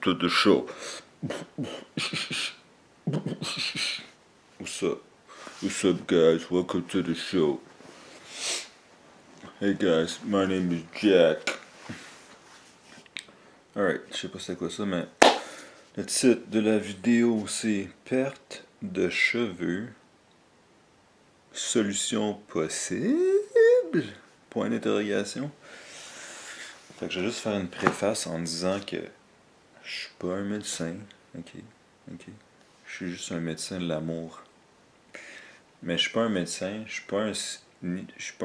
to the show. What's up? What's up, guys? Welcome to the show. Hey guys, my name is Jack. Alright, je sais pas c'est quoi ça, mais le titre de la vidéo c'est Perte de cheveux. Solution possible? Point d'interrogation. Fait que je vais juste faire une préface en disant que je suis pas un médecin. Ok. Je suis juste un médecin de l'amour. Mais je suis pas un médecin, je suis pas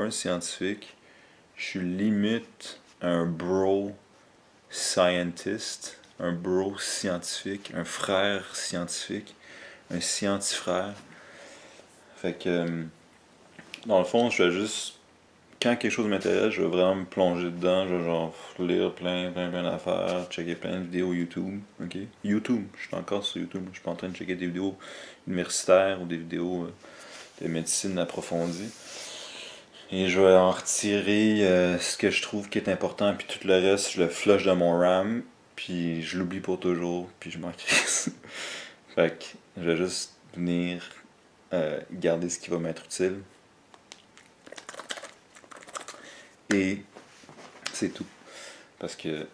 un scientifique. Je suis limite un bro scientist, un bro scientifique, un frère scientifique, un scientifrère. Fait que, dans le fond, je vais juste, quand quelque chose m'intéresse, je vais vraiment me plonger dedans, je vais genre lire plein d'affaires, checker plein de vidéos YouTube, ok? YouTube, je suis encore sur YouTube, je suis pas en train de checker des vidéos universitaires ou des vidéos de médecine approfondie. Et je vais en retirer ce que je trouve qui est important, puis tout le reste, je le flush dans mon RAM, puis je l'oublie pour toujours, puis je m'en crisse. Fait que je vais juste venir garder ce qui va m'être utile. Et c'est tout. Parce que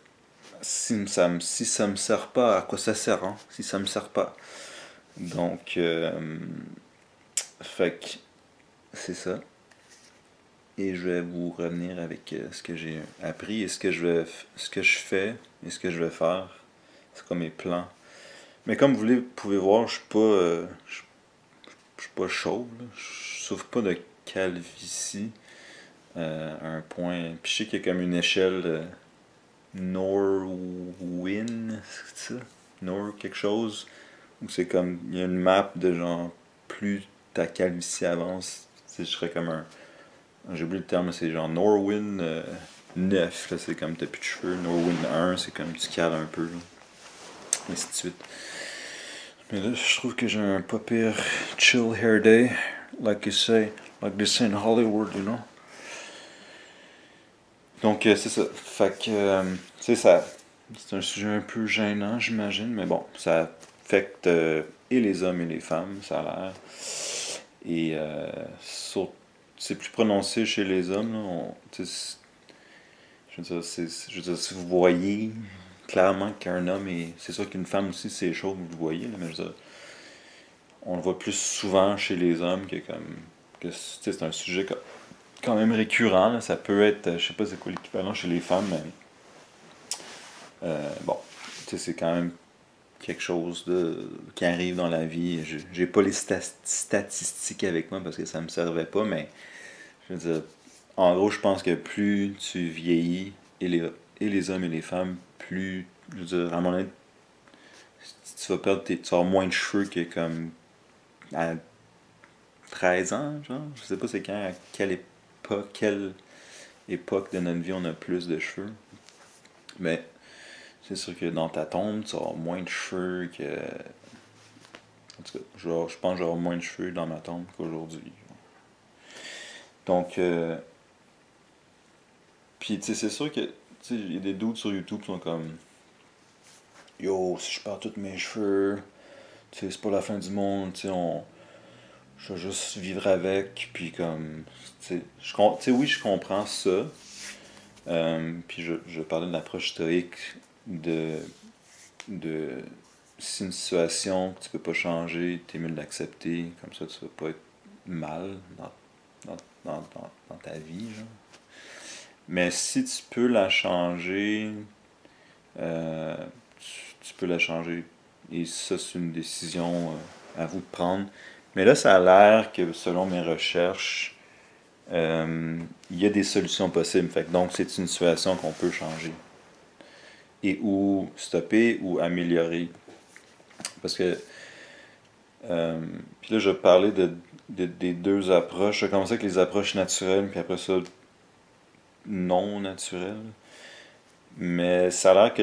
si ça me sert pas, à quoi ça sert, hein? Si ça me sert pas. Donc, fait que c'est ça. Et je vais vous revenir avec ce que j'ai appris et ce que je fais et ce que je vais faire. C'est comme mes plans. Mais comme vous pouvez voir, je suis pas chauve. Je souffre pas de calvitie à un point. Puis je sais qu'il y a comme une échelle Norwin, c'est ça? Nor quelque chose. Où c'est comme, il y a une map de genre, plus ta calvitie avance, je serais comme un... J'ai oublié le terme, c'est genre Norwin 9, là, c'est comme t'as plus de cheveux. Norwin 1, c'est comme tu cales un peu, là. Et ainsi de suite. Mais là, je trouve que j'ai un pas pire chill hair day, like they say in Hollywood, you know. Donc, c'est ça. Fait que, c'est ça. C'est un sujet un peu gênant, j'imagine, mais bon, ça affecte et les hommes et les femmes, ça a l'air. Et c'est plus prononcé chez les hommes, là. Je veux dire, si vous voyez clairement qu'un homme est... C'est sûr qu'une femme aussi, c'est chaud, vous le voyez, là, mais je veux dire, on le voit plus souvent chez les hommes que c'est un sujet quand même récurrent, là. Ça peut être, je sais pas c'est quoi l'équivalent chez les femmes, mais bon, c'est quand même quelque chose qui arrive dans la vie. J'ai pas les statistiques avec moi parce que ça me servait pas, mais je veux dire, en gros, je pense que plus tu vieillis, et les hommes et les femmes, plus, je veux dire, à mon avis, tu vas avoir moins de cheveux que comme à 13 ans, genre. Je sais pas c'est quand, à quelle époque de notre vie on a plus de cheveux. Mais c'est sûr que dans ta tombe, tu vas avoir moins de cheveux que... En tout cas, je pense que j'aurai moins de cheveux dans ma tombe qu'aujourd'hui. Donc, puis tu sais, c'est sûr que, tu sais, il y a des dudes sur YouTube qui sont comme... Yo, si je perds tous mes cheveux, tu sais, c'est pas la fin du monde, tu sais, je vais juste vivre avec, puis comme... Tu sais, oui, je comprends ça. Puis je parlais de l'approche stoïque de si une situation que tu peux pas changer, t'es mieux de l'accepter, comme ça tu vas pas être mal dans ta vie, genre. Mais si tu peux la changer, euh, tu peux la changer. Et ça, c'est une décision à vous de prendre. Mais là, ça a l'air que, selon mes recherches, il y a des solutions possibles. Fait que donc, c'est une situation qu'on peut changer. Et ou stopper ou améliorer. Parce que, puis là, je vais parler des deux approches. Je vais commencer avec les approches naturelles, puis après ça, non naturelles. Mais ça a l'air que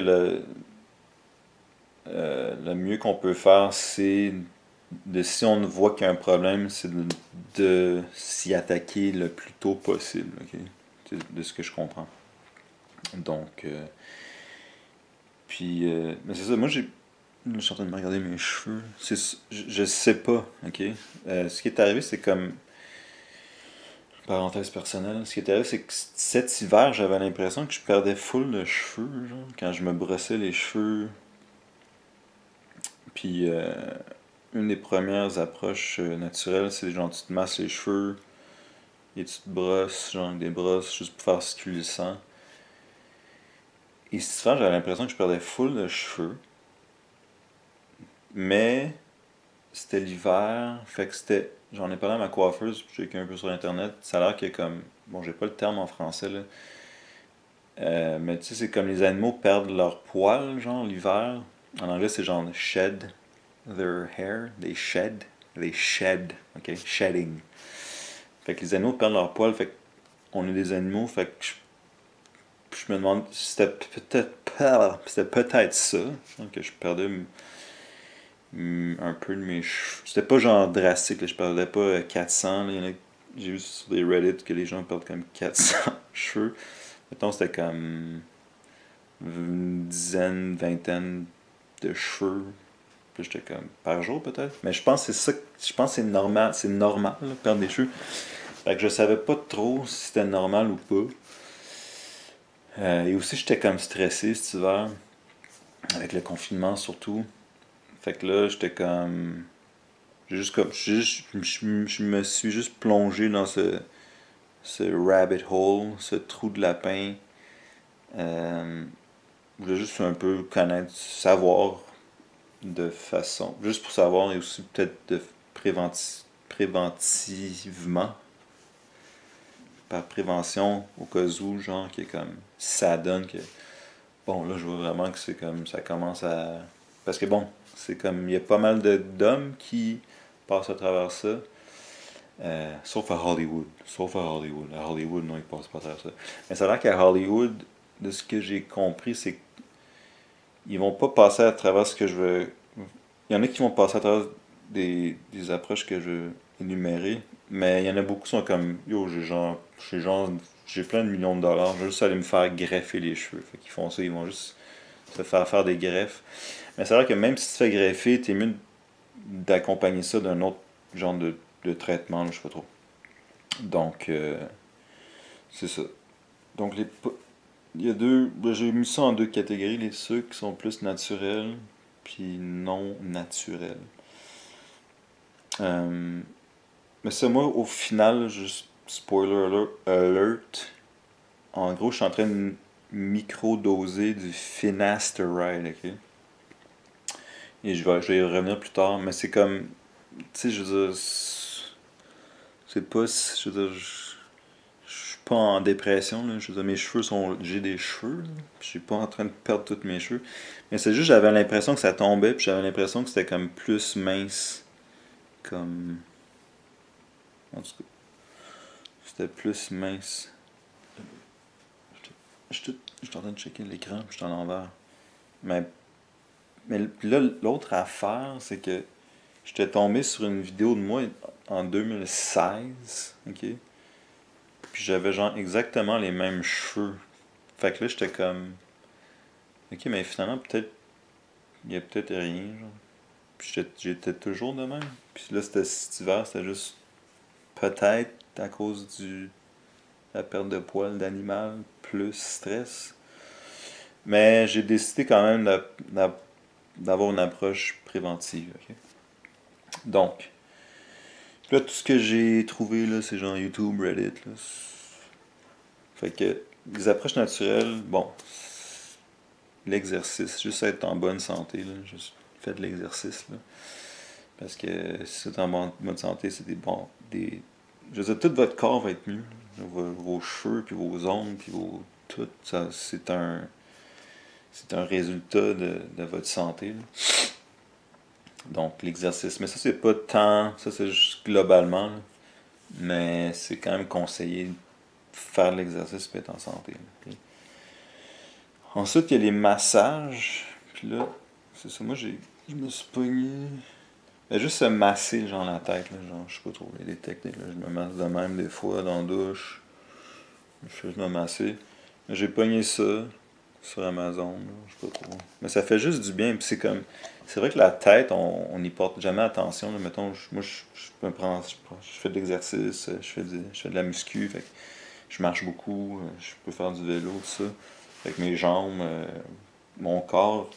le mieux qu'on peut faire, c'est si on voit qu'il y a un problème, c'est de s'y attaquer le plus tôt possible, ok? De ce que je comprends. Donc, Puis, mais c'est ça, moi j'ai. Là, je suis en train de me regarder mes cheveux. Je sais pas, ok? Ce qui est arrivé, c'est comme. Parenthèse personnelle. Ce qui est arrivé, c'est que cet hiver, j'avais l'impression que je perdais full de cheveux, genre, quand je me brossais les cheveux. Puis, une des premières approches naturelles, c'est genre tu te masses les cheveux et tu te brosses, genre avec des brosses, juste pour faire circuler le sang. Et cet hiver, j'avais l'impression que je perdais full de cheveux. Mais c'était l'hiver, fait que c'était. J'en ai parlé à ma coiffeuse, puis j'ai écrit un peu sur internet. Ça a l'air que comme. Bon, j'ai pas le terme en français là. Mais tu sais, c'est comme les animaux perdent leur poil, genre l'hiver. En anglais, c'est genre shed their hair. They shed. Ok? Shedding. Fait que les animaux perdent leur poil, fait qu'on est des animaux, fait que je me demande si c'était peut-être ça, genre que je perdais un peu de mes cheveux. C'était pas genre drastique, là, je perdais pas 400. Là, j'ai vu sur des Reddit que les gens perdent comme 400 cheveux. Mettons, c'était comme une dizaine, vingtaine de cheveux. Puis j'étais comme par jour peut-être. Mais je pense que c'est ça. Je pense que c'est normal là, perdre des cheveux. Fait que je savais pas trop si c'était normal ou pas. Et aussi j'étais comme stressé cet hiver. Avec le confinement surtout. Fait que là, j'étais comme. Je me suis juste plongé dans ce rabbit hole, ce trou de lapin. Je voulais juste un peu connaître, savoir de façon. Juste pour savoir et aussi peut-être de préventivement, par prévention, au cas où, genre, qui est comme. Ça donne que. Bon, là, je vois vraiment que c'est comme. Ça commence à. Parce que bon, c'est comme. Il y a pas mal d'hommes qui passent à travers ça. Sauf à Hollywood. Sauf à Hollywood. À Hollywood, non, ils passent pas à travers ça. Mais ça a l'air qu'à Hollywood, de ce que j'ai compris, c'est qu'ils vont pas passer à travers ce que je veux. Il y en a qui vont passer à travers des approches que je veux énumérer, mais il y en a beaucoup qui sont comme yo, j'ai plein de millions de dollars, je vais juste aller me faire greffer les cheveux. Fait qu'ils font ça, ils vont juste se faire des greffes. Mais c'est vrai que même si tu te fais greffer, t'es mieux d'accompagner ça d'un autre genre de traitement, là, je sais pas trop. Donc, c'est ça. Donc, il y a j'ai mis ça en deux catégories, ceux qui sont plus naturels, puis non naturels. Euh, mais ça, moi, au final, juste alert, en gros, je suis en train de micro-doser du Finasteride, ok? Et je vais y revenir plus tard, mais c'est comme, tu sais, je veux dire, c'est pas, je veux dire, je suis pas en dépression, là. Je veux dire, j'ai des cheveux, là. Puis je suis pas en train de perdre tous mes cheveux. Mais c'est juste, j'avais l'impression que ça tombait, puis j'avais l'impression que c'était comme plus mince, comme, en tout cas, c'était plus mince. Je suis en train de checker l'écran, puis je suis en l'envers. Mais, mais là, l'autre affaire, c'est que j'étais tombé sur une vidéo de moi en 2016, ok? Puis j'avais genre exactement les mêmes cheveux. Fait que là, j'étais comme, ok, mais finalement, peut-être, il y a peut-être rien, genre. Puis j'étais toujours de même. Puis là, cet hiver, c'était juste peut-être à cause la perte de poils d'animal plus stress. Mais j'ai décidé quand même d'avoir une approche préventive. Ok? Donc, là, tout ce que j'ai trouvé, là, c'est genre YouTube, Reddit. Là. Fait que les approches naturelles, bon, l'exercice, juste être en bonne santé, là, juste faire de l'exercice. Là. Parce que si vous êtes en bonne santé, c'est je veux dire, tout votre corps va être mieux. Vos cheveux, puis vos ongles, puis tout, ça, c'est un résultat de votre santé. Là. Donc, l'exercice. Mais ça, c'est pas tant. Ça, c'est juste globalement. Là. Mais c'est quand même conseillé de faire de l'exercice et être en santé. Là. Okay. Ensuite, il y a les massages. Puis là, c'est ça. Moi, je me suis pogné. Mais juste se masser, genre, la tête. Là, genre, je sais pas trop. Il y a des techniques. Là. Je me masse de même des fois dans la douche. Je fais juste me masser. Mais j'ai pogné ça. sur Amazon, là, je sais pas trop. Mais ça fait juste du bien, puis c'est comme... C'est vrai que la tête, on n'y porte jamais attention, là. Mettons, moi, je me prends... Je fais de l'exercice, je fais de la muscu, fait que je marche beaucoup, je peux faire du vélo, tout ça. Fait que mes jambes, mon corps,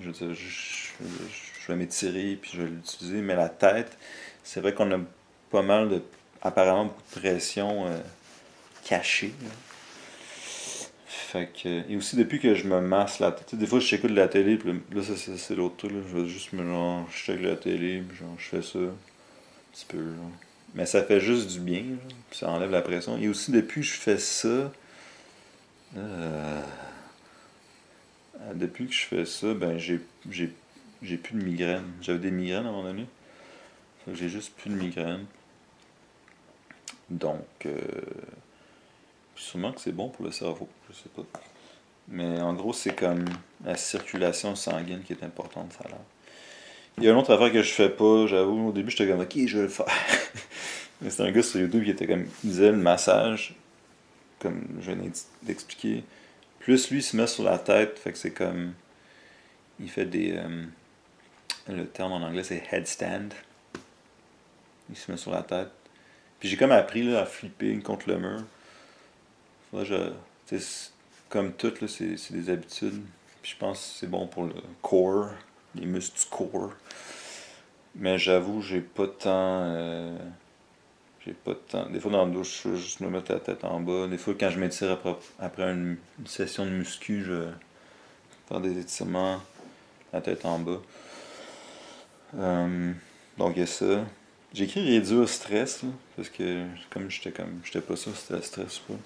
je veux dire, je vais m'étirer, puis je vais l'utiliser, mais la tête, c'est vrai qu'on a pas mal de... apparemment beaucoup de pression cachée, là. Fait que, et aussi depuis que je me masse la tête, tu sais, des fois je t'écoute de la télé, puis là c'est l'autre truc, là, je vais juste me genre, je check la télé, puis genre, je fais ça, un petit peu, genre. Mais ça fait juste du bien, genre, puis ça enlève la pression. Et aussi depuis que je fais ça, euh, depuis que je fais ça, ben j'ai plus de migraine. J'avais des migraines à un moment donné, fait que j'ai juste plus de migraine. Donc, sûrement que c'est bon pour le cerveau, je sais pas. Mais en gros, c'est comme la circulation sanguine qui est importante, ça a l'air. Il y a une autre affaire que je fais pas, j'avoue, au début j'étais comme ok, je vais le faire. Mais c'est un gars sur YouTube qui était comme, il disait le massage, comme je viens d'expliquer. Plus lui se met sur la tête, fait que c'est comme, il fait des, le terme en anglais c'est headstand. Il se met sur la tête. Puis j'ai comme appris là, à flipper contre le mur. Faudrait que comme tout, là, c'est des habitudes. Puis je pense que c'est bon pour le core, les muscles du corps. Mais j'avoue, j'ai pas tant. J'ai pas de temps. Des fois dans la douche, je vais juste me mettre la tête en bas. Des fois, quand je m'étire après une session de muscu, je vais faire des étirements, la tête en bas. Euh, donc il y a ça. J'ai écrit réduire le stress, là, parce que j'étais pas sûr si c'était le stress ou pas.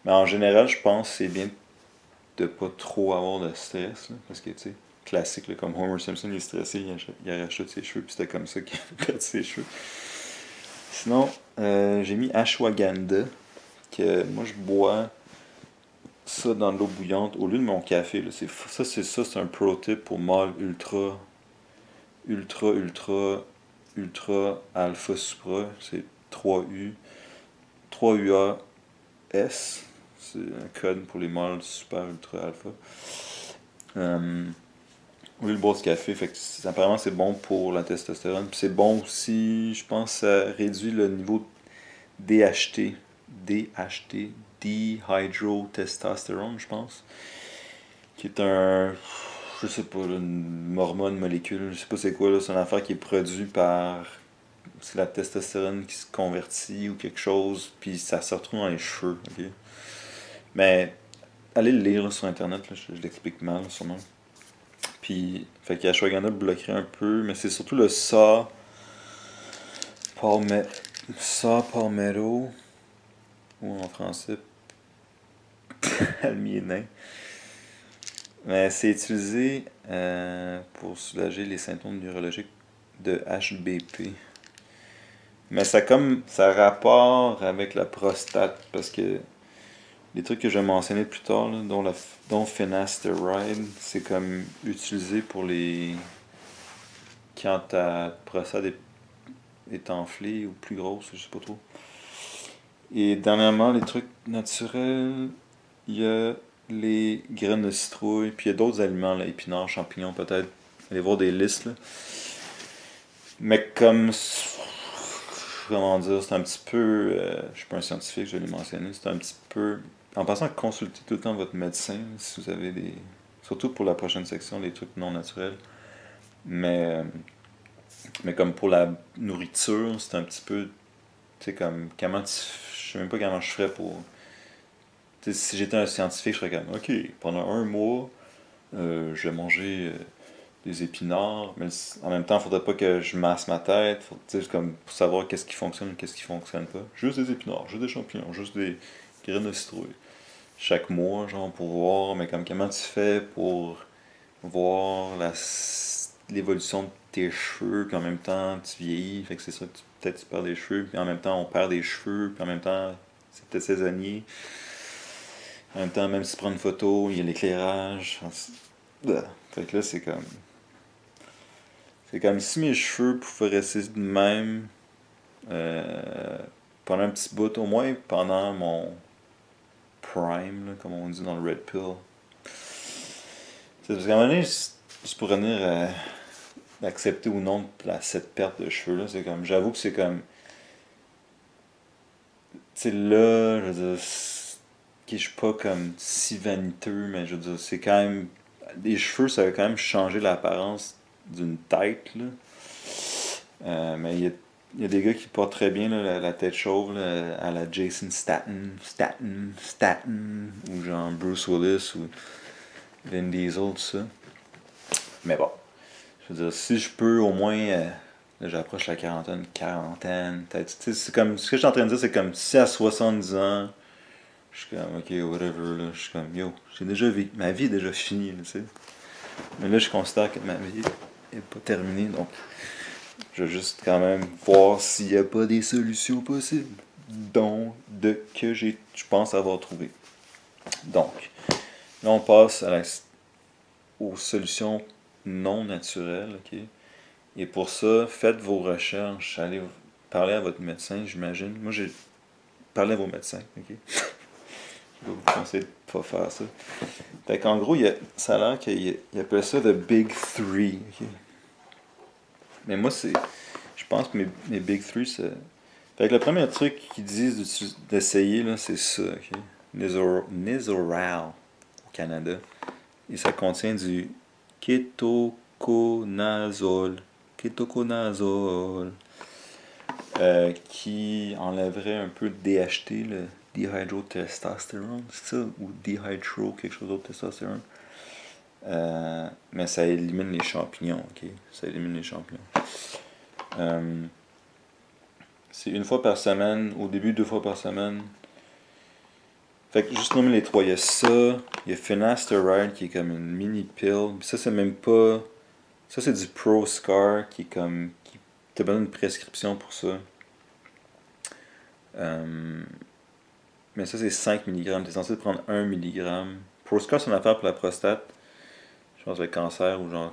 Mais en général, je pense que c'est bien de pas trop avoir de stress, là, parce que tu sais, classique, là, comme Homer Simpson, il est stressé, il arrache tous ses cheveux, puis c'était comme ça qu'il a perdu ses cheveux. Sinon, j'ai mis ashwagandha, que moi je bois ça dans de l'eau bouillante au lieu de mon café. Là. C'est un pro tip pour mâle ultra alpha supra. C'est 3U, 3UAS. C'est un code pour les mâles super ultra alpha. Au lieu de boire du café, fait que apparemment c'est bon pour la testostérone. Puis c'est bon aussi, je pense, ça réduit le niveau DHT, DHT, dihydrotestosterone, je pense, qui est je sais pas, là, une hormone, molécule, je sais pas c'est quoi, là, c'est une affaire qui est produite par, c'est la testostérone qui se convertit ou quelque chose, puis ça se retrouve dans les cheveux, ok? Mais, allez le lire là, sur internet, là, je l'explique mal, sûrement. Puis, fait qu'ashwagandha bloquerait un peu, mais c'est surtout le palmetto, ou en français, palmier. Mais c'est utilisé pour soulager les symptômes neurologiques de HBP. Mais ça a rapport avec la prostate parce que les trucs que je vais mentionner plus tard, là, dont finasteride, c'est comme utilisé pour les quand ta prostate est enflée ou plus grosse, je sais pas trop. Et dernièrement, les trucs naturels, il y a les graines de citrouille, puis il y a d'autres aliments, là, épinards, champignons peut-être. Allez voir des listes, là. Mais comme, comment dire, c'est un petit peu, je suis pas un scientifique, je l'ai mentionné, c'est un petit peu, en passant à consulter tout le temps votre médecin, si vous avez des, surtout pour la prochaine section, les trucs non naturels. Mais, mais comme pour la nourriture, c'est un petit peu, tu sais, comme, je sais même pas comment je ferais pour, tu sais, si j'étais un scientifique, je serais comme, ok, pendant un mois, je vais manger des épinards, mais en même temps, il faudrait pas que je masse ma tête, tu sais, comme pour savoir qu'est-ce qui fonctionne et qu'est-ce qui fonctionne pas. Juste des épinards, juste des champignons, juste des graines de citrouille. Chaque mois, genre, pour voir, mais comme comment tu fais pour voir l'évolution de tes cheveux, puis en même temps, tu vieillis, fait que c'est sûr que peut-être tu perds des cheveux, puis en même temps, on perd des cheveux, puis en même temps, c'est peut-être saisonnier. En même temps, même si tu prends une photo, il y a l'éclairage. Fait que là, c'est comme. C'est comme si mes cheveux pouvaient rester de même pendant un petit bout, au moins pendant mon prime, là, comme on dit dans le Red Pill. Parce qu'à un moment donné, c'est pour revenir à accepter ou non cette perte de cheveux là, c'est comme, j'avoue que c'est comme, tu sais là, je veux dire, je suis pas comme si vaniteux, mais je veux dire, c'est quand même, les cheveux ça va quand même changer l'apparence d'une tête là. Mais il y a des gars qui portent très bien là, la tête chauve là, à la Jason Statham, ou genre Bruce Willis ou Vin Diesel, tout ça. Mais bon, je veux dire, si je peux au moins. Là, j'approche la quarantaine, peut-être. Tu sais, c'est comme. Ce que je suis en train de dire, c'est comme si à 70 ans, je suis comme, ok, whatever, là. Je suis comme, yo, j'ai déjà vécu. Ma vie est déjà finie, tu sais. Mais là, je considère que ma vie est pas terminée, donc je vais juste quand même voir s'il n'y a pas des solutions possibles. Dont je pense avoir trouvé. Donc, là, on passe aux solutions non naturelles, ok? Et pour ça, faites vos recherches, allez parler à votre médecin, j'imagine. Moi, j'ai parlé à vos médecins, ok? Je vais vous conseiller de pas faire ça. Fait qu'en gros, ça a l'air qu'il appelle ça the Big Three, ok? Mais moi, je pense que mes Big Three, c'est... Fait que le premier truc qu'ils disent d'essayer, là, c'est ça, ok? Nizoral au Canada. Et ça contient du kétoconazole. Kétoconazole. Qui enlèverait un peu de DHT, le dihydrotestostérone, c'est ça? Ou dihydro, quelque chose d'autre, testostérone. Mais ça élimine les champignons, ok? Ça élimine les champignons. C'est une fois par semaine, au début 2 fois par semaine. Fait que juste nommer les trois, il y a ça, il y a Finasteride qui est comme une mini pill. Ça c'est même pas. Ça c'est du ProScar qui est comme. Qui te donne une prescription pour ça. Mais ça c'est 5 mg. T'es censé prendre 1 mg. ProScar c'est une affaire pour la prostate. Je pense que le cancer ou genre,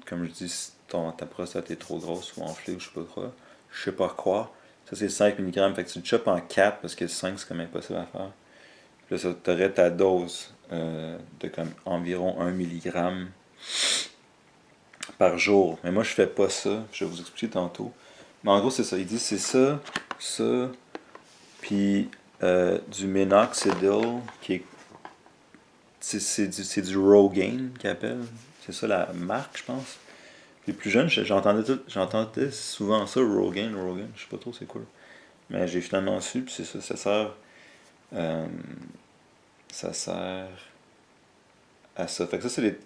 comme je dis, si ta prostate est trop grosse ou enflée ou je sais pas quoi. Je sais pas quoi. Ça c'est 5 mg. Fait que tu le chopes en 4 parce que 5 c'est comme impossible à faire. Puis là, tu aurais ta dose de comme environ 1 mg par jour. Mais moi, je fais pas ça. Je vais vous expliquer tantôt. Mais en gros, c'est ça. Il dit c'est ça, puis du minoxidil, qui est. C'est du Rogaine qu'ils appellent. C'est ça la marque, je pense. Les plus jeunes, j'entendais souvent ça, Rogaine, je sais pas trop c'est quoi. Mais j'ai finalement su, puis c'est ça, ça sert à ça. Fait que ça, c'est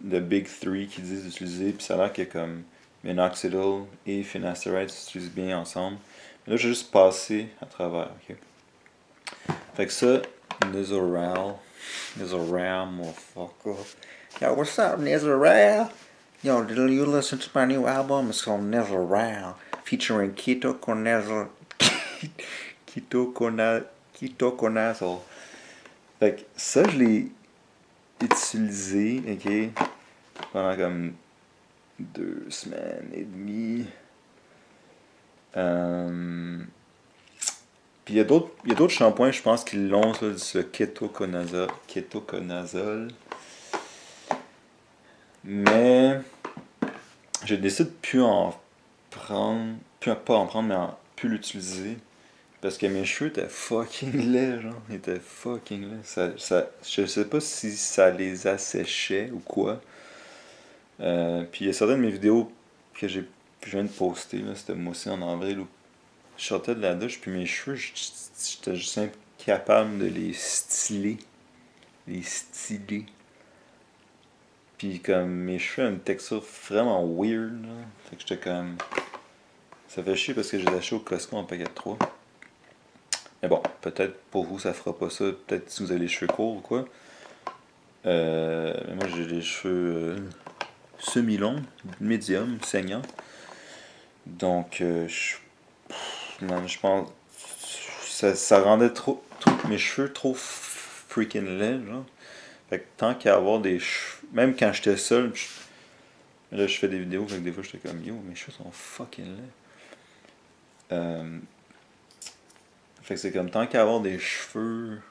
le Big Three qu'ils disent d'utiliser, puis ça a l'air que comme minoxidil et finasteride s'utilisent bien ensemble. Mais là, je vais juste passer à travers, ok? Fait que ça, Nizoral, motherfucker. Yo, what's up, Nizoral? Yo, did you listen to my new album? It's called Nizoral, featuring ketoconazole. Fait que ça, je l'ai utilisé, ok, pendant comme 2 semaines et demie. Puis il y a d'autres shampoings, je pense, qui l'ont, ce kétoconazole. Mais j'ai décidé de plus en prendre, pas en prendre, mais plus l'utiliser. Parce que mes cheveux étaient fucking laids, genre. Ils étaient fucking laids. Je sais pas si ça les asséchait ou quoi. Puis il y a certaines de mes vidéos que je viens de poster, là, c'était moi aussi en avril, où je sortais de la douche, puis mes cheveux, j'étais juste incapable de les styler. Puis comme mes cheveux ont une texture vraiment weird, là. Fait que j'étais comme. Ça fait chier parce que je les ai achetés au Costco en paquet de 3. Mais bon, peut-être pour vous ça fera pas ça. Peut-être si vous avez les cheveux courts ou quoi. Mais moi j'ai les cheveux semi-longs, médium, saignants. Donc je pense. Ça rendait mes cheveux trop freaking laids, genre. Fait que tant qu'à avoir des cheveux. Même quand j'étais seul, là je fais des vidéos, fait que des fois j'étais comme yo, mes cheveux sont fucking laids. Fait que c'est comme tant qu'à avoir des cheveux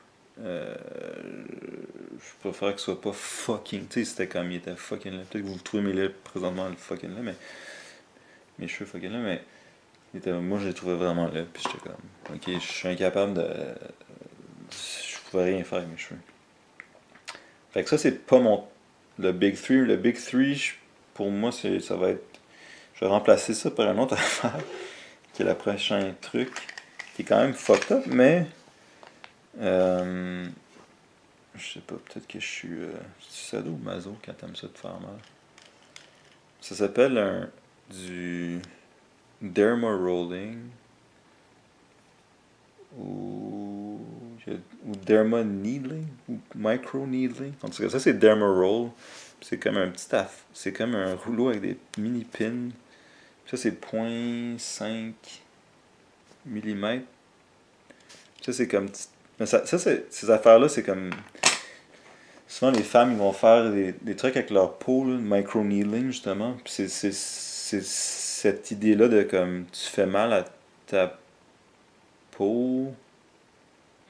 préfère qu'il soit pas fucking. Tu sais, c'était comme il était fucking là. Peut-être que vous trouvez mes lèvres présentement le fucking là, mais. Mes cheveux fucking là, mais. Moi, je les trouvais vraiment là, puis j'étais comme. Ok, je suis incapable de. Je pouvais rien faire avec mes cheveux. Fait que ça, c'est pas mon. Le Big 3. Le Big 3, pour moi, ça va être. Je vais remplacer ça par un autre affaire, qui est le prochain truc, qui est quand même fucked up, mais. Je sais pas, peut-être que je suis sado ou maso quand t'aimes ça te faire mal. Ça s'appelle du derma rolling ou derma needling ou micro needling. En tout cas, ça c'est derma roll. C'est comme un petit c'est comme un rouleau avec des mini pins. Ça c'est 0.5 mm. Ça c'est comme mais ces affaires-là, c'est comme. Souvent, les femmes, ils vont faire des trucs avec leur peau, là, micro-needling, justement. Puis c'est cette idée-là de comme tu fais mal à ta peau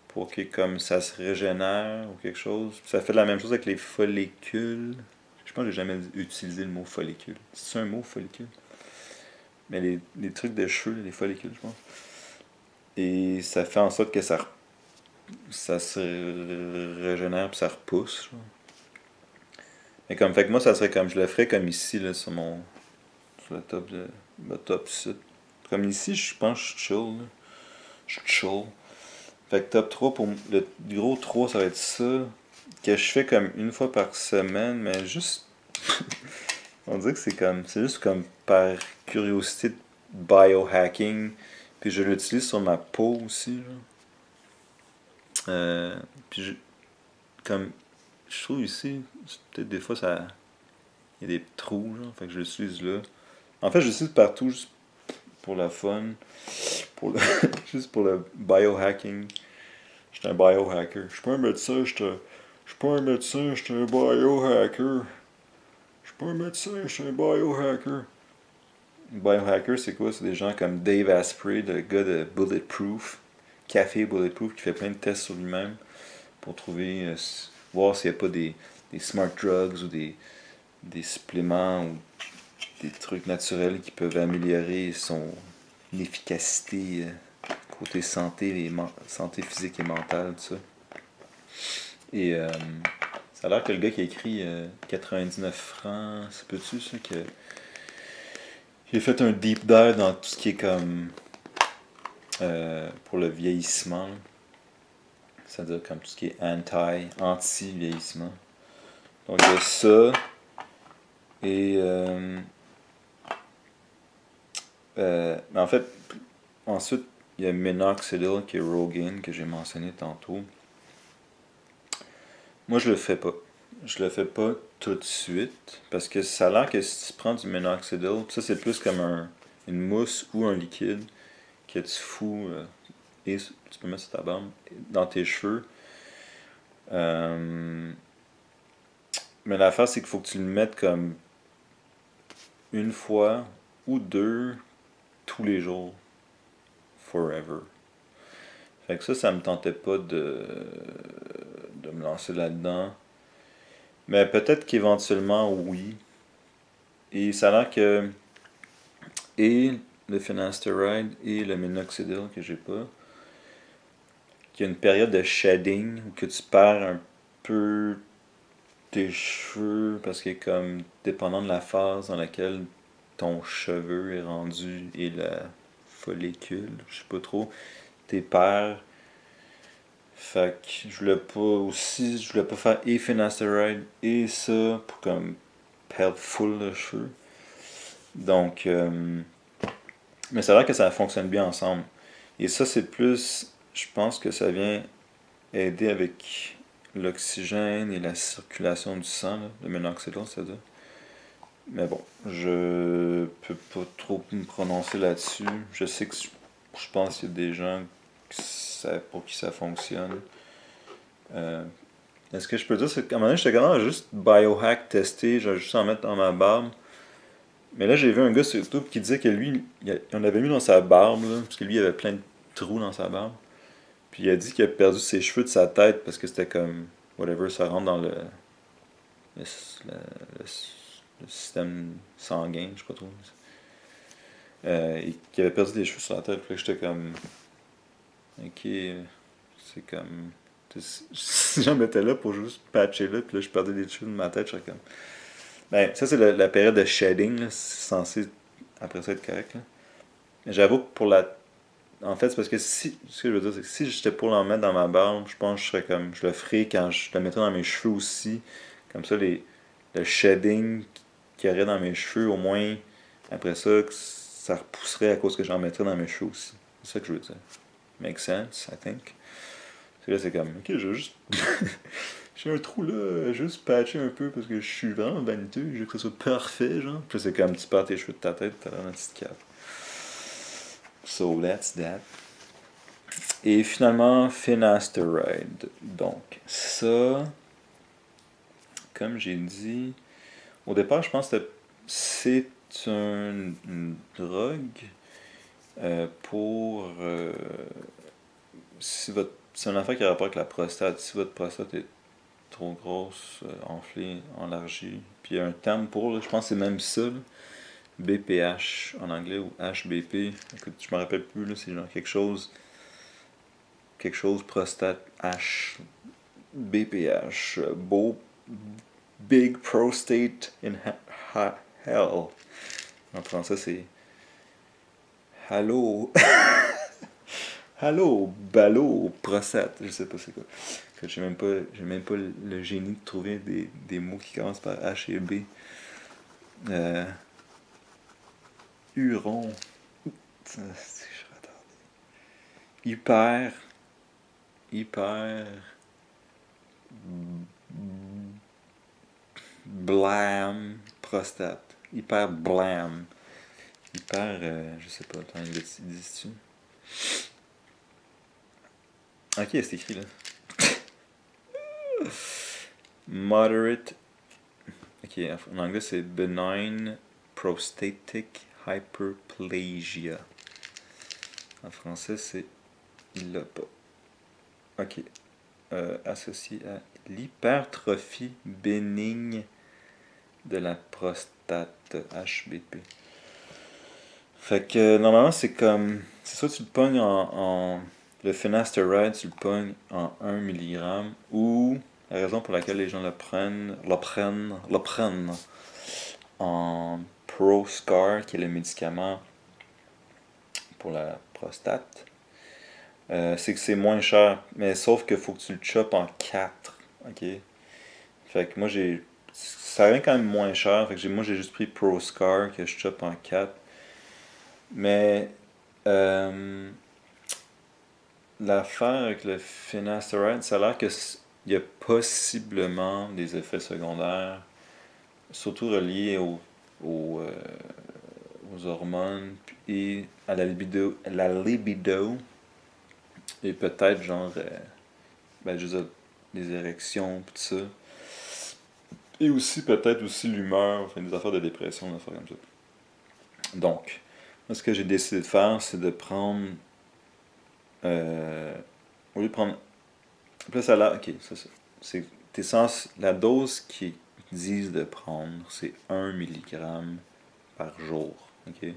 pour que comme ça se régénère ou quelque chose. Puis ça fait la même chose avec les follicules. Je pense que j'ai jamais utilisé le mot follicule. C'est un mot, follicule? Mais les trucs de cheveux, les follicules, je pense. Et ça fait en sorte que ça se régénère puis ça repousse. Genre. Mais comme fait que moi ça serait comme je le ferais comme ici là sur le top de le top sud. Comme ici je pense que je suis chill là. Je suis chill. Fait que top 3 pour le gros 3 ça va être ça. Que je fais comme une fois par semaine, mais juste on dirait que c'est juste comme par curiosité de biohacking. Puis je l'utilise sur ma peau aussi. Genre. Puis comme je trouve ici, peut-être des fois ça. Il y a des trous, genre, fait que je l'utilise là. En fait, je l'utilise partout juste pour la fun. Juste pour le biohacking. J'étais un biohacker. Je suis pas un médecin, j'étais un biohacker. Je suis pas un médecin, j'étais un biohacker. Biohacker, c'est quoi? C'est des gens comme Dave Asprey, le gars de Bulletproof, Café Bulletproof, qui fait plein de tests sur lui-même pour trouver, voir s'il n'y a pas des smart drugs ou des suppléments ou des trucs naturels qui peuvent améliorer son efficacité côté santé, santé physique et mentale, tout ça. Et ça a l'air que le gars qui a écrit 99 francs, c'est peux-tu ça que il a fait un deep dive dans tout ce qui est comme pour le vieillissement. C'est-à-dire comme tout ce qui est anti-vieillissement. Donc il y a ça. Et mais en fait, ensuite, il y a Minoxidil qui est Rogaine que j'ai mentionné tantôt. Moi, je le fais pas. Je le fais pas tout de suite parce que ça a l'air que si tu prends du Minoxidil, ça c'est plus comme une mousse ou un liquide que tu fous et tu peux mettre sur ta barbe dans tes cheveux. Mais l'affaire c'est qu'il faut que tu le mettes comme une fois ou deux tous les jours. Forever. Fait que ça me tentait pas de me lancer là-dedans. Mais peut-être qu'éventuellement, oui. Et ça a l'air que et le finasteride et le minoxidil que j'ai pas, qu'il y a une période de shedding où que tu perds un peu tes cheveux parce que comme dépendant de la phase dans laquelle ton cheveu est rendu et la follicule, je sais pas trop, tes perds. Fait que je voulais pas faire et finasteride et ça pour comme perdre full de cheveux. Donc, mais c'est vrai que ça fonctionne bien ensemble. Et ça, c'est plus, je pense que ça vient aider avec l'oxygène et la circulation du sang, là, le minoxidil, c'est-à-dire. Mais bon, je peux pas trop me prononcer là-dessus. Je sais que je pense qu'il y a des gens pour qui ça fonctionne. Est-ce que je peux dire, c'est qu'à un moment donné, j'étais quand même juste biohack tester, j'ai juste en mettre dans ma barbe. Mais là, j'ai vu un gars sur YouTube qui disait que lui, il en avait mis dans sa barbe, là, parce que lui, il avait plein de trous dans sa barbe. Puis il a dit qu'il a perdu ses cheveux de sa tête parce que c'était comme whatever, ça rentre dans le, le système sanguin, je sais pas trop. Et qui avait perdu des cheveux sur la tête, puis là, j'étais comme, ok, c'est comme, si j'en mettais là pour juste patcher là, puis là, je perdais des cheveux de ma tête, j'étais comme, ben, ça c'est la période de shedding, là, c'est censé, après ça, être correct, là. Mais j'avoue que pour la en fait, c'est parce que si, ce que je veux dire, c'est que si j'étais pour l'en mettre dans ma barbe, je pense que je serais comme, je le ferais quand je le mettrais dans mes cheveux aussi. Comme ça, le shedding qu'il y aurait dans mes cheveux, au moins, après ça, que ça repousserait à cause que j'en mettrais dans mes cheveux aussi. C'est ça que je veux dire. Make sense, I think. Parce que là, c'est comme, ok, je veux juste. J'ai un trou là, juste patcher un peu parce que je suis vraiment vaniteux, je veux que ça soit parfait, genre. Puis là, c'est comme, tu perds tes cheveux de ta tête, t'as une petite cape. So, that's that. Et finalement, finasteride. Donc, ça, comme j'ai dit, au départ, je pense que c'est une drogue pour. Si votre, c'est un affaire qui a rapport avec la prostate. Si votre prostate est trop grosse, enflée, enlargie, puis il y a un terme pour, là, je pense que c'est même ça, là, BPH en anglais ou HBP. Écoute, je me rappelle plus, là, c'est genre quelque chose prostate H BPH Big Prostate in Hell. En français, c'est Allô. Allô, ballot, prostate. Je sais pas c'est quoi. J'ai même pas le génie de trouver des mots qui commencent par H et B. Huron. Je suis retardé. Hyper. Blam. Prostate. Hyper blam. Hyper. Je sais pas. Attends, il dit-tu? Ok, c'est écrit là. Moderate. Ok, en anglais c'est benign prostatic hyperplasia. En français c'est. Il l'a pas. Ok. Associé à l'hypertrophie bénigne de la prostate HBP. Fait que normalement c'est comme. C'est soit tu le pognes le finasteride, tu le pognes en 1 mg ou la raison pour laquelle les gens le prennent en ProScar, qui est le médicament pour la prostate, c'est que c'est moins cher. Mais sauf qu'il faut que tu le chopes en 4. Ok? Fait que moi ça revient quand même moins cher. Fait que moi j'ai juste pris ProScar que je chope en 4. Mais l'affaire avec le finasteride, ça a l'air qu'il y a possiblement des effets secondaires, surtout reliés aux hormones et à la libido et peut-être genre ben, juste des érections pis tout ça. Et aussi peut-être aussi l'humeur, enfin des affaires de dépression, des affaires comme ça. Donc, moi ce que j'ai décidé de faire, c'est de prendre au lieu de prendre. Là, ça là, ok, c'est ça. La dose qu'ils disent de prendre, c'est 1 mg par jour. Ok?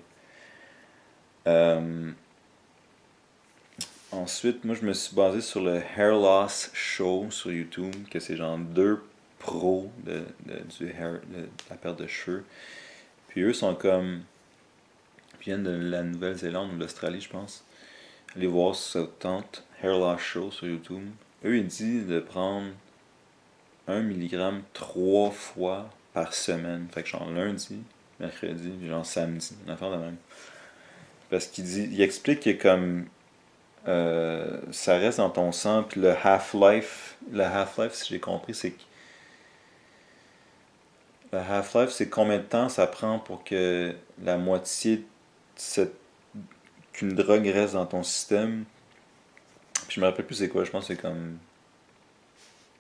Ensuite, moi, je me suis basé sur le Hair Loss Show sur YouTube, que c'est genre deux pros de la perte de cheveux. Puis eux sont comme. Ils viennent de la Nouvelle-Zélande ou de l'Australie, je pense. Allez voir si ça vous tente. Hair Loss Show sur YouTube. Eux, ils disent de prendre 1 mg 3 fois par semaine. Fait que genre lundi, mercredi, puis genre samedi. Une affaire de même. Parce il explique que comme ça reste dans ton sang, puis le half-life, si j'ai compris, c'est que le half-life, c'est combien de temps ça prend pour que la moitié qu'une drogue reste dans ton système. Puis je me rappelle plus c'est quoi, je pense que c'est comme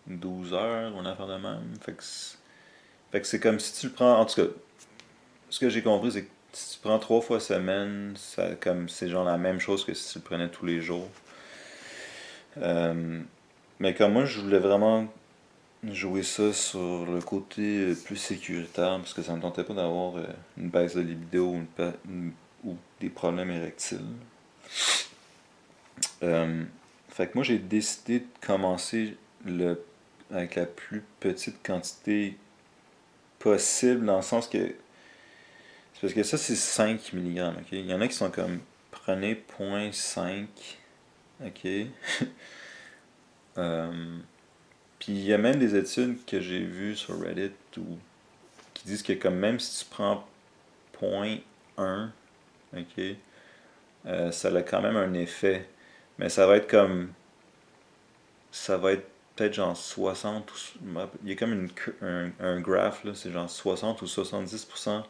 12 heures ou une affaire de même. Fait que c'est comme si tu le prends, en tout cas, ce que j'ai compris, c'est que si tu prends 3 fois semaine, c'est genre la même chose que si tu le prenais tous les jours. Mais comme moi, je voulais vraiment jouer ça sur le côté plus sécuritaire parce que ça me tentait pas d'avoir une baisse de libido ou des problèmes érectiles. Fait que moi j'ai décidé de commencer avec la plus petite quantité possible dans le sens que c'est parce que ça c'est 5 mg, ok? Il y en a qui sont comme prenez 0,5, ok? Puis il y a même des études que j'ai vues sur Reddit qui disent que comme même si tu prends 0,1, ok, ça a quand même un effet. Mais ça va être comme. Ça va être peut-être genre 60 il y a comme un graphe, là, c'est genre 60 ou 70%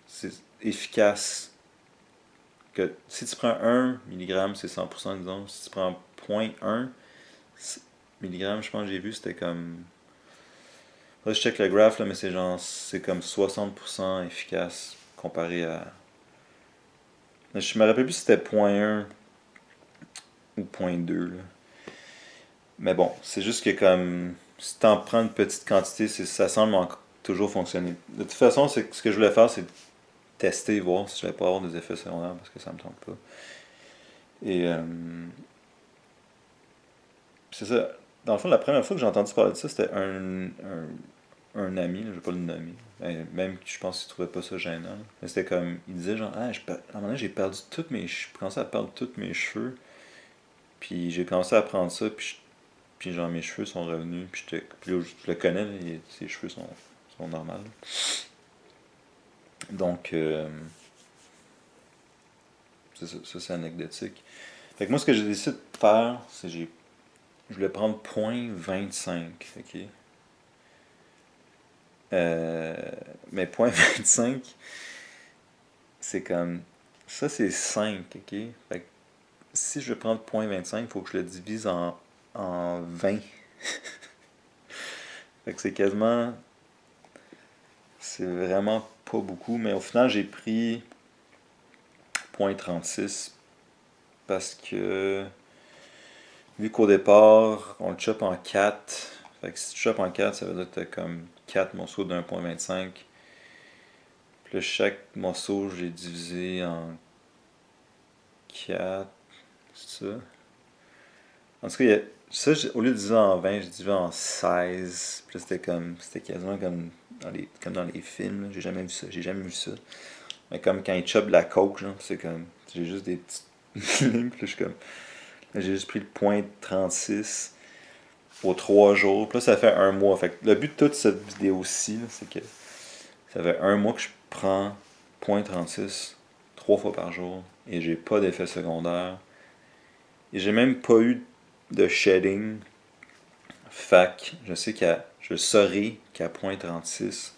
c'est efficace. Que si tu prends 1 mg, c'est 100%, disons. Si tu prends 0,1 mg, je pense que j'ai vu, c'était comme. Là, je check le graphe, là, mais c'est genre, c'est comme 60% efficace comparé à. Je me rappelle plus si c'était 0,1 ou 0,2, là. Mais bon, c'est juste que comme si t'en prends une petite quantité, ça semble toujours fonctionner. De toute façon, ce que je voulais faire, c'est tester, voir si je vais pas avoir des effets secondaires parce que ça me tente pas. Et c'est ça. Dans le fond, la première fois que j'ai entendu parler de ça, c'était un ami, là, je vais pas le nommer. Même je pense qu'il trouvait pas ça gênant. Mais c'était comme, il disait genre, ah, à un moment donné, j'ai perdu toutes mes cheveux, commencé à perdre tous mes cheveux. Puis j'ai commencé à prendre ça, puis genre mes cheveux sont revenus, puis là, je le connais, là, ses cheveux sont normaux. Donc, c'est ça, c'est anecdotique. Fait que moi, ce que j'ai décidé de faire, c'est je voulais prendre 0,25, ok? Mais 0,25, c'est comme, ça c'est 5, ok? Fait que si je veux prendre 0,25, il faut que je le divise en 20. Fait que c'est quasiment, c'est vraiment pas beaucoup, mais au final, j'ai pris 0,36 parce que vu qu'au départ, on le chope en 4, fait que si tu chopes en 4, ça veut dire que tu as comme 4 morceaux de 1,25. Puis là, chaque morceau, je l'ai divisé en 4, c'est ça? En tout cas, ça, au lieu de diviser en 20, j'ai divisé en 16. Puis là, c'était quasiment comme dans les films, j'ai jamais vu ça, Mais comme quand ils chopent de la coke, genre, c'est comme, j'ai juste des petites lignes, puis là, je suis comme, là, j'ai juste pris le point 36 pour 3 jours, puis là, ça fait un mois. Fait que le but de toute cette vidéo-ci, là, c'est que ça fait un mois que je prends point 36 3 fois par jour, et j'ai pas d'effet secondaire. Et j'ai même pas eu de shedding. Fac, je saurai qu'à point 36,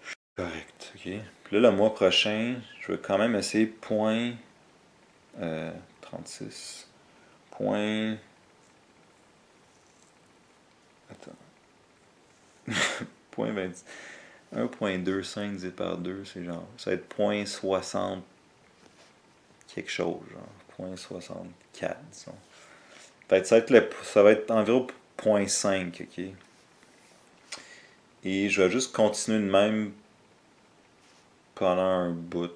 je suis correct, ok? Puis là, le mois prochain, je vais quand même essayer point 36. Point. Attends. Point 20. 1.25 divisé par 2, c'est genre. Ça va être point 60 quelque chose, genre. Point 64, disons. Fait que ça va être environ point 5, ok? Et je vais juste continuer de même pendant un bout.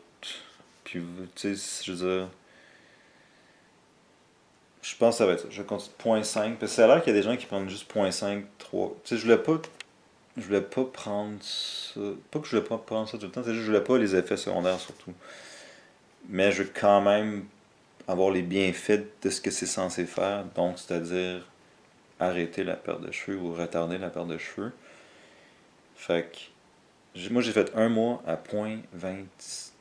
Puis, tu sais, je veux dire, je pense que ça va être ça. Je vais continuer 0.5. Parce que ça a l'air qu'il y a des gens qui prennent juste 0.5, 3. Tu sais, je voulais pas prendre ça. Pas que je voulais pas prendre ça tout le temps, c'est juste que je voulais pas les effets secondaires surtout. Mais je veux quand même avoir les bienfaits de ce que c'est censé faire. Donc, c'est-à-dire arrêter la perte de cheveux ou retarder la perte de cheveux. Fait que moi j'ai fait un mois à 0.36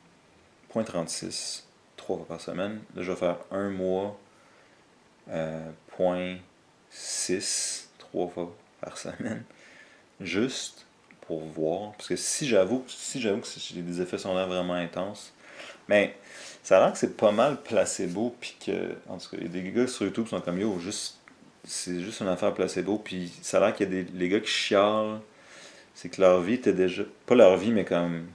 3 fois par semaine. Là je vais faire un mois à 0.6 3 fois par semaine. Juste pour voir. Parce que si j'avoue que j'ai des effets secondaires vraiment intenses. Mais ça a l'air que c'est pas mal placebo. Puis que. En tout cas, il y a des gars sur YouTube qui sont comme yo, c'est juste une affaire placebo. Puis ça a l'air qu'il y a les gars qui chialent. C'est que leur vie était déjà. Pas leur vie, mais comme.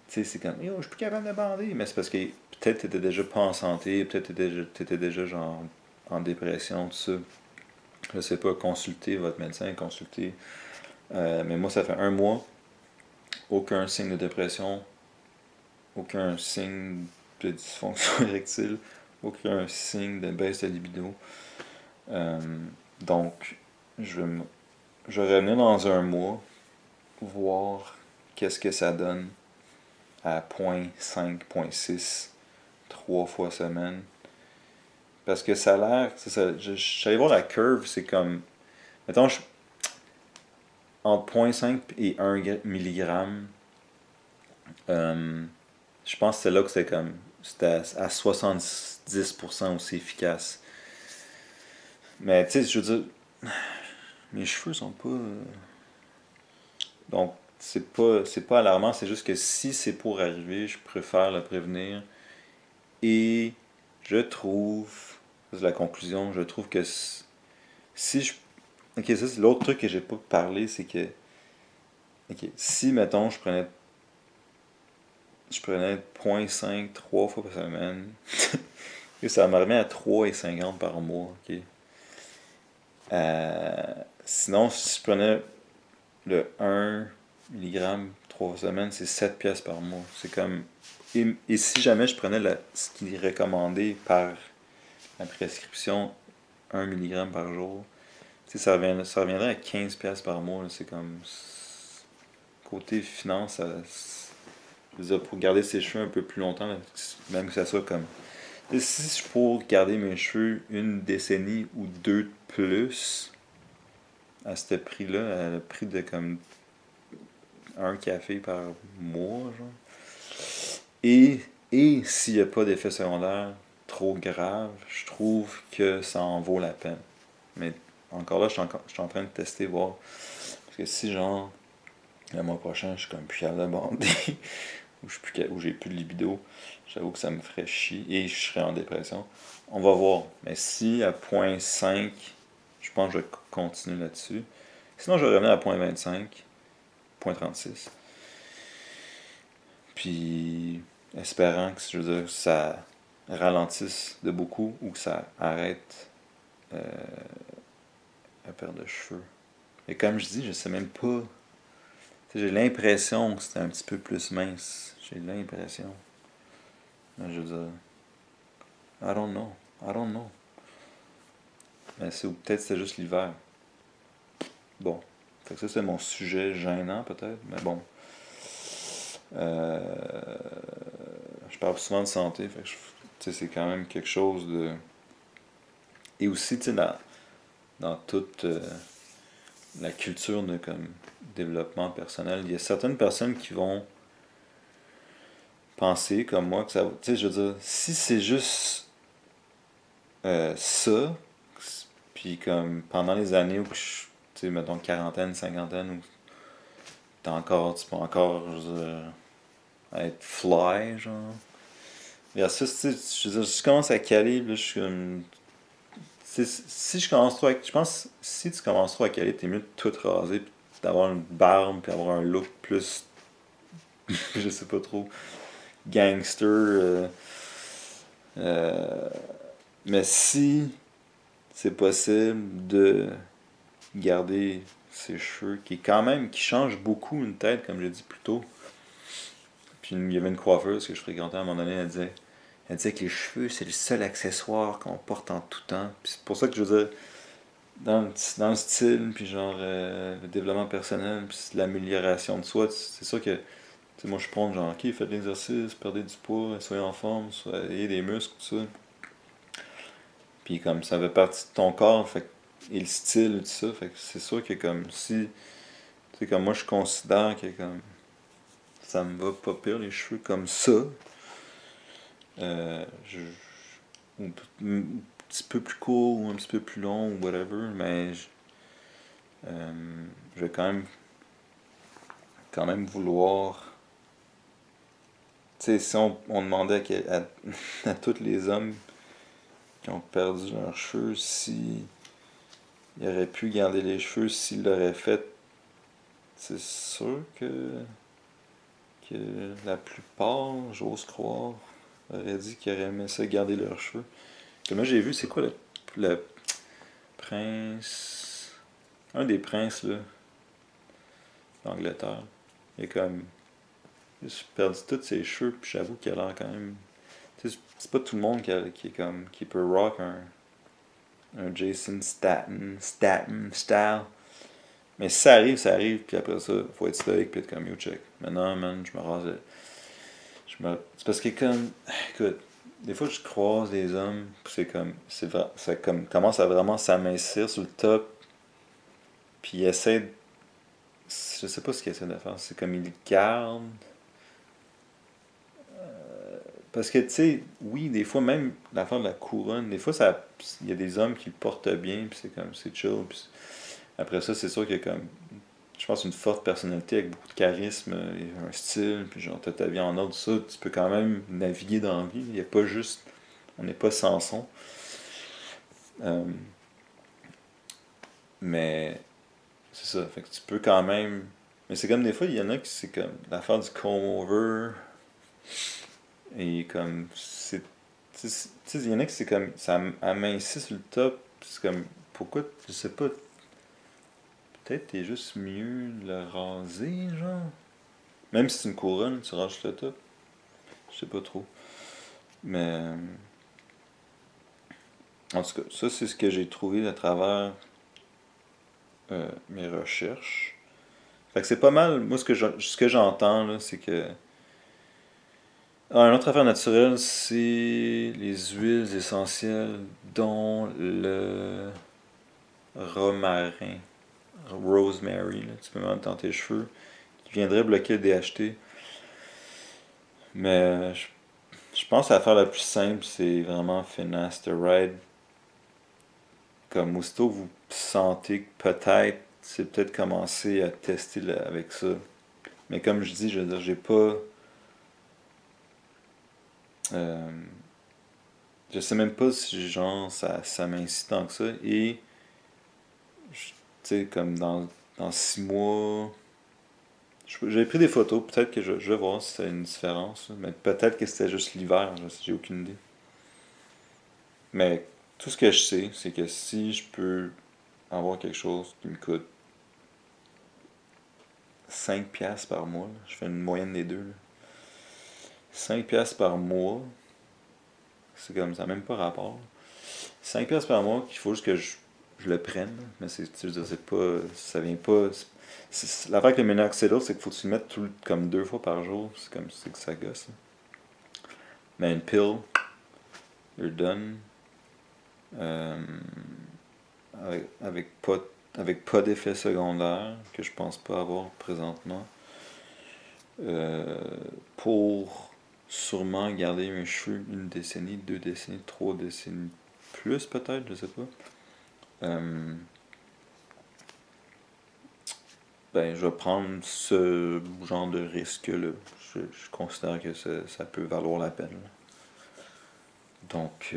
Tu sais, c'est comme, yo, je suis plus capable de bander. Mais c'est parce que peut-être t'étais déjà pas en santé, peut-être t'étais déjà genre en dépression, tout ça. Je sais pas, consultez votre médecin, consultez. Mais moi, ça fait 1 mois, aucun signe de dépression, aucun signe de dysfonction érectile, aucun signe de baisse de libido. Euh, donc, je vais revenir dans 1 mois, voir qu'est-ce que ça donne à 0,5, 0,6, 3 fois semaine. Parce que ça a l'air, c'est ça, je suis allé voir la curve, c'est comme, mettons, entre 0,5 et 1 mg, je pense que c'est là que c'était à 70% aussi efficace. Mais tu sais, je veux dire, mes cheveux sont pas. Donc, c'est pas alarmant, c'est juste que si c'est pour arriver, je préfère le prévenir. Et je trouve, ça c'est la conclusion, je trouve que si je. Ok, ça c'est l'autre truc que j'ai pas parlé, c'est que. Ok, si mettons je prenais 0,5 3 fois par semaine, et ça me remet à 3,50 par mois, ok. Sinon, si je prenais le 1 mg 3 semaines, c'est 7 pièces par mois. C'est comme. Et si jamais je prenais ce qui est recommandé par la prescription, 1 mg par jour, ça reviendrait à 15 pièces par mois. C'est comme. Côté finance, je veux dire, pour garder ses cheveux un peu plus longtemps, là, même que ça soit comme. Et si je pour garder mes cheveux 1 décennie ou 2 de plus, à ce prix-là, à le prix de comme un café par mois, genre. Et s'il n'y a pas d'effet secondaire trop grave, je trouve que ça en vaut la peine. Mais encore là, je suis en train de tester, voir. Parce que si, genre, le mois prochain, je suis comme plus capable de bander, ou j'ai plus de libido, j'avoue que ça me ferait chier et je serais en dépression. On va voir. Mais si à 0,5, je pense que je vais continuer là-dessus. Sinon, je vais revenir à 0,25, 0,36. Puis, espérant que, je veux dire, ça ralentisse de beaucoup ou que ça arrête la perte de cheveux. Et comme je dis, je sais même pas. J'ai l'impression que c'était un petit peu plus mince. J'ai l'impression. Mais je veux dire, I don't know. I don't know. Mais peut-être c'était juste l'hiver. Bon. Fait que ça, c'est mon sujet gênant, peut-être. Mais bon. Je parle souvent de santé. Fait que c'est quand même quelque chose de. Et aussi, tu sais, dans toute la culture de comme développement personnel, il y a certaines personnes qui vont penser, comme moi, que ça va. Tu sais, je veux dire, si c'est juste ça, puis comme pendant les années où tu sais, mettons quarantaine, cinquantaine, où tu peux encore, je veux dire, être fly, genre. Versus, tu sais, je veux dire, si je commence à caler, là, je suis comme. Si je commence trop à. Je pense si tu commences trop à caler, t'es mieux de tout raser, puis d'avoir une barbe, puis avoir un look plus. Je sais pas trop. Gangster. Mais si c'est possible de garder ses cheveux, qui change beaucoup une tête, comme j'ai dit plus tôt. Puis il y avait une coiffeuse que je fréquentais à un moment donné, elle disait que les cheveux, c'est le seul accessoire qu'on porte en tout temps. Puis c'est pour ça que je veux dire, dans le style, puis genre le développement personnel, puis l'amélioration de soi, c'est sûr que moi je prends genre, ok, faites de l'exercice, perdez du poids, soyez en forme, ayez des muscles, tout ça. Puis comme ça fait partie de ton corps, fait, et le style et tout ça, fait que c'est sûr que comme si, tu sais, comme moi je considère que comme ça me va pas pire les cheveux comme ça, euh, je, ou un petit peu plus court ou un petit peu plus long ou whatever, mais je vais quand même vouloir. Tu sais, si on demandait à tous les hommes qui ont perdu leurs cheveux si ils auraient pu garder les cheveux s'ils l'auraient fait, c'est sûr que la plupart, j'ose croire, auraient dit qu'ils auraient aimé ça garder leurs cheveux. Que moi j'ai vu, c'est quoi le princes. Un des princes, là, d'Angleterre. Il est comme. Il a perdu tous ses cheveux, puis j'avoue qu'il a l'air quand même. Tu sais, c'est pas tout le monde qui est comme. Qui peut rock un Jason Statham style. Mais si ça arrive, puis après ça, faut être stoïque, puis être comme yo check. Maintenant, man, je me rase. C'est parce que comme. Écoute, des fois je croise des hommes, puis c'est comme. Ça comme, commence à vraiment s'amincir sur le top, puis ils essaient. Je sais pas ce qu'ils essaient de faire. C'est comme ils le gardent. Parce que, tu sais, oui, des fois, même l'affaire de la couronne, des fois, il y a des hommes qui le portent bien, puis c'est comme, c'est chill. Puis après ça, c'est sûr qu'il y a comme, je pense, une forte personnalité avec beaucoup de charisme, et un style, puis genre, t'as ta vie en ordre, ça, tu peux quand même naviguer dans la vie. Il n'y a pas juste, on n'est pas Samson. Euh, mais, c'est ça, fait que tu peux quand même. Mais c'est comme des fois, il y en a qui c'est comme l'affaire du comb-over. Et comme, c'est. Tu sais, il y en a qui c'est comme. Ça amincit sur le top. C'est comme. Pourquoi, je sais pas. Peut-être t'es juste mieux de le raser, genre. Même si c'est une couronne, tu rases le top. Je sais pas trop. Mais. En tout cas, ça c'est ce que j'ai trouvé à travers mes recherches. Fait que c'est pas mal. Moi, ce que j'entends, là, c'est que. Ah, une autre affaire naturelle, c'est les huiles essentielles, dont le romarin, rosemary, là, tu peux mettre dans tes cheveux, qui viendrait bloquer le DHT. Mais je pense que l'affaire la plus simple, c'est vraiment finasteride. Comme aussitôt vous sentez que peut-être, c'est peut-être commencer à tester avec ça. Mais comme je dis, je veux dire, j'ai pas. Euh, je sais même pas si genre ça m'incite tant que ça. Et tu sais, comme dans 6 mois, j'avais pris des photos, peut-être que je vais voir si c'était une différence, là. Mais peut-être que c'était juste l'hiver, j'ai aucune idée. Mais tout ce que je sais, c'est que si je peux avoir quelque chose qui me coûte 5$ par mois, là, je fais une moyenne des deux, là. 5$ par mois, c'est comme ça, même pas rapport. 5$ par mois, qu'il faut juste que je le prenne, là. Mais tu veux dire, c'est pas, ça vient pas. L'affaire avec le minoxidil, c'est qu'il faut que tu le mettes comme 2 fois par jour. C'est comme c'est que ça gosse, là. Mais une pill, you're done. Euh, avec pas d'effet secondaire, que je pense pas avoir présentement. Euh, pour sûrement garder mes cheveux 1 décennie, 2 décennies, 3 décennies plus peut-être, je sais pas. Euh, ben, je vais prendre ce genre de risque-là. Je considère que ça peut valoir la peine. Donc,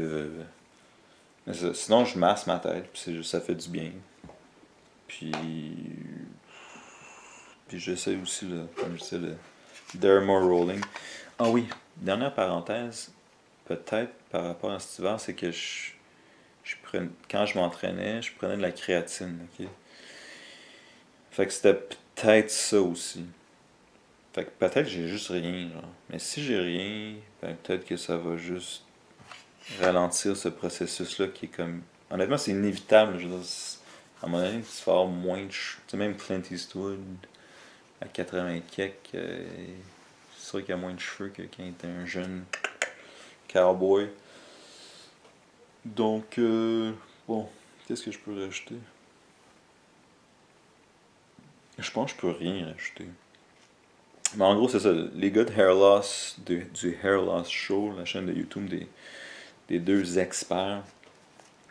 sinon, je masse ma tête, puis ça fait du bien. Puis, puis j'essaie aussi, là, comme je sais, le derma rolling. Ah oui, dernière parenthèse, peut-être par rapport à cet hiver, c'est que quand je m'entraînais, je prenais de la créatine, ok? Fait que c'était peut-être ça aussi. Fait que peut-être que j'ai juste rien, genre. Mais si j'ai rien, ben peut-être que ça va juste ralentir ce processus-là qui est comme. Honnêtement, c'est inévitable. Je veux dire, à un moment donné, tu vas avoir moins de cheveux. Tu sais, même Clint Eastwood, à 80 quelques, c'est sûr qu'il y a moins de cheveux que quand il était un jeune cowboy. Donc, bon, qu'est-ce que je peux rajouter? Je pense que je peux rien rajouter. Mais en gros, c'est ça. Les gars de Hair Loss, du Hair Loss Show, la chaîne de YouTube des deux experts,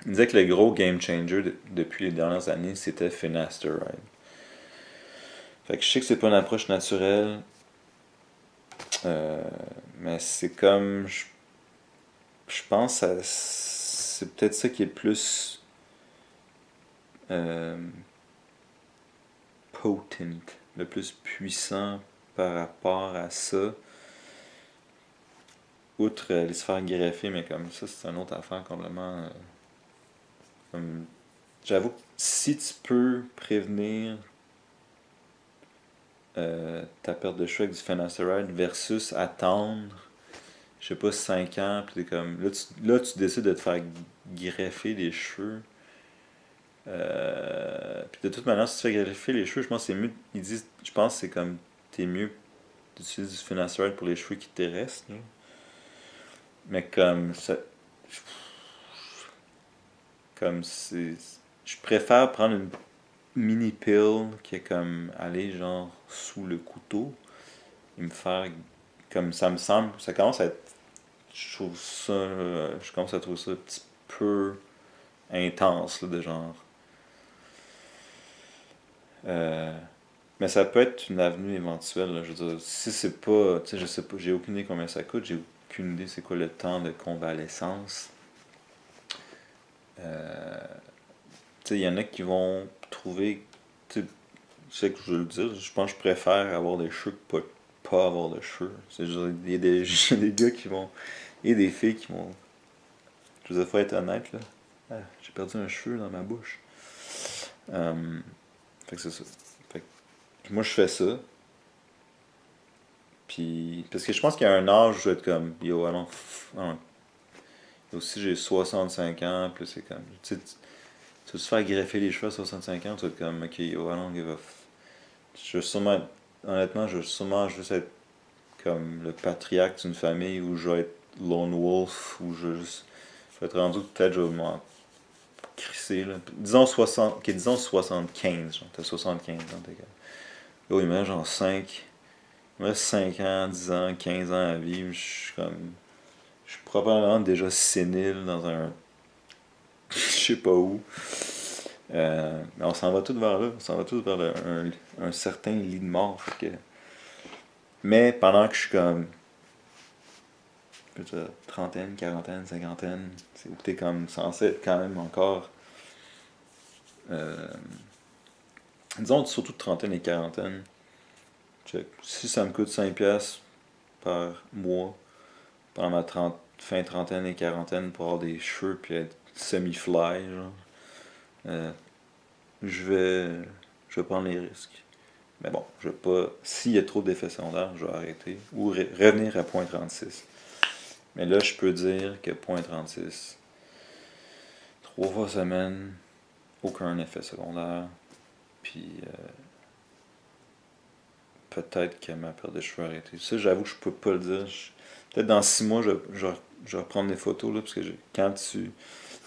ils disaient que le gros game changer depuis les dernières années, c'était finasteride. Fait que je sais que c'est pas une approche naturelle, mais c'est comme. Je pense que c'est peut-être ça qui est plus euh, potent, le plus puissant par rapport à ça. Outre les se faire greffer, mais comme ça, c'est une autre affaire complètement. Comme j'avoue que si tu peux prévenir ta perte de cheveux avec du finasteride versus attendre, je sais pas, 5 ans, puis t'es comme. Là, tu décides de te faire greffer les cheveux. Puis de toute manière, si tu fais greffer les cheveux, je pense que c'est mieux. Ils disent, je pense que c'est comme. T'es mieux d'utiliser du finasteride pour les cheveux qui te restent. Là. Mais comme. Comme c'est. Je préfère prendre une mini pill qui est comme aller genre sous le couteau et me faire comme ça me semble ça commence à être je commence à trouver ça un petit peu intense là, de genre euh, mais ça peut être une avenue éventuelle là, je veux dire si c'est pas tu sais je sais pas j'ai aucune idée combien ça coûte j'ai aucune idée c'est quoi le temps de convalescence euh, tu sais il y en a qui vont trouver tu sais, je sais que je veux le dire, je pense que je préfère avoir des cheveux que pas avoir de cheveux. C'est juste, il y a des, des gars qui vont. Et des filles qui vont. Je vous ai fait être honnête, là. Ah, j'ai perdu un cheveu dans ma bouche. Fait que c'est ça. Fait que moi, je fais ça. Puis. Parce que je pense qu'il y a un âge où je vais être comme. Yo, allons. Aussi, j'ai 65 ans, puis c'est comme. Tu veux te faire greffer les cheveux à 65 ans, tu vas être comme. Ok, yo, allons, give off. Je veux sûrement. Honnêtement, je veux sûrement juste être comme le patriarche d'une famille où je vais être lone wolf, où je vais être rendu peut-être je vais m'en crisser là. Disons 60, ok, disons 75, genre, t'as 75 ans, t'es comme. Yo, il me reste genre 5, il me reste 5 ans, 10 ans, 15 ans à vivre, je suis comme, je suis probablement déjà sénile dans un, je sais pas où. Mais on s'en va tous vers là, on s'en va tous vers un certain lit de mort, fait que. Mais pendant que je suis comme, peut-être trentaine, quarantaine, cinquantaine, c'est où t'es comme censé être quand même encore. Euh, disons surtout de trentaine et quarantaine. Check. Si ça me coûte 5$ par mois pendant ma fin trentaine et quarantaine pour avoir des cheveux puis être semi-fly, genre, euh, je vais je vais prendre les risques. Mais bon, je vais pas. S'il y a trop d'effets secondaires, je vais arrêter. Ou revenir à 0.36. Mais là, je peux dire que 0.36, 3 fois semaine, aucun effet secondaire. Puis peut-être que ma perte de cheveux a arrêté. Ça, j'avoue que je peux pas le dire. Peut-être dans 6 mois, je vais reprendre des photos, là, parce que quand tu.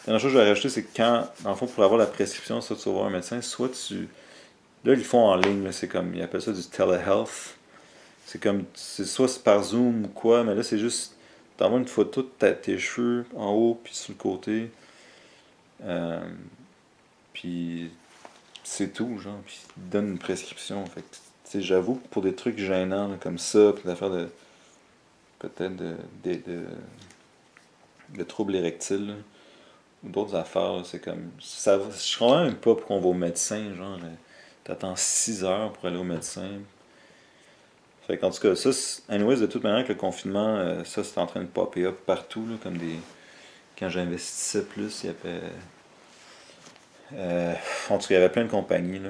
La dernière chose que je vais rajouter, c'est que quand, dans le fond, pour avoir la prescription, soit tu vas voir un médecin, soit tu. Là, ils le font en ligne, là, c'est comme. Ils appellent ça du telehealth. C'est comme. Soit c'est par Zoom ou quoi, mais là, c'est juste. T'envoies une photo de tes cheveux en haut, puis sur le côté. Euh, puis c'est tout, genre. Puis ils te donnent une prescription. Fait que, tu sais, j'avoue que pour des trucs gênants là, comme ça, puis d'affaires de. Peut-être de troubles érectiles, là, ou d'autres affaires, là, c'est comme. Ça, je comprends même pas pourquoi on va au médecin, genre. T'attends 6 heures pour aller au médecin. Fait qu'en tout cas, ça, anyways, de toute manière, avec le confinement, ça, c'est en train de popper up partout, là, comme des. Quand j'investissais plus, il y avait. En tout cas, il y avait plein de compagnies, là.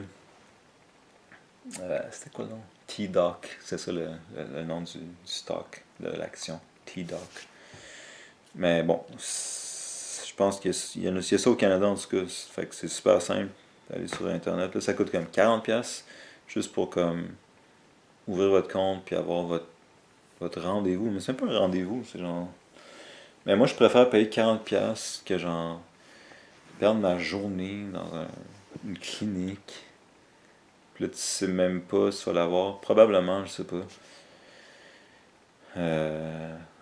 C'était quoi le nom? T-Doc, c'est ça le nom du stock, de l'action. T-Doc. Mais bon, je pense qu'il y a ça au Canada en tout cas. Fait que c'est super simple d'aller sur Internet. Là, ça coûte comme 40$ juste pour comme ouvrir votre compte puis avoir votre rendez-vous. Mais c'est un peu un rendez-vous, c'est genre. Mais moi, je préfère payer 40$ que genre perdre ma journée dans une clinique. Puis là, tu sais même pas si tu vas l'avoir. Probablement, je sais pas.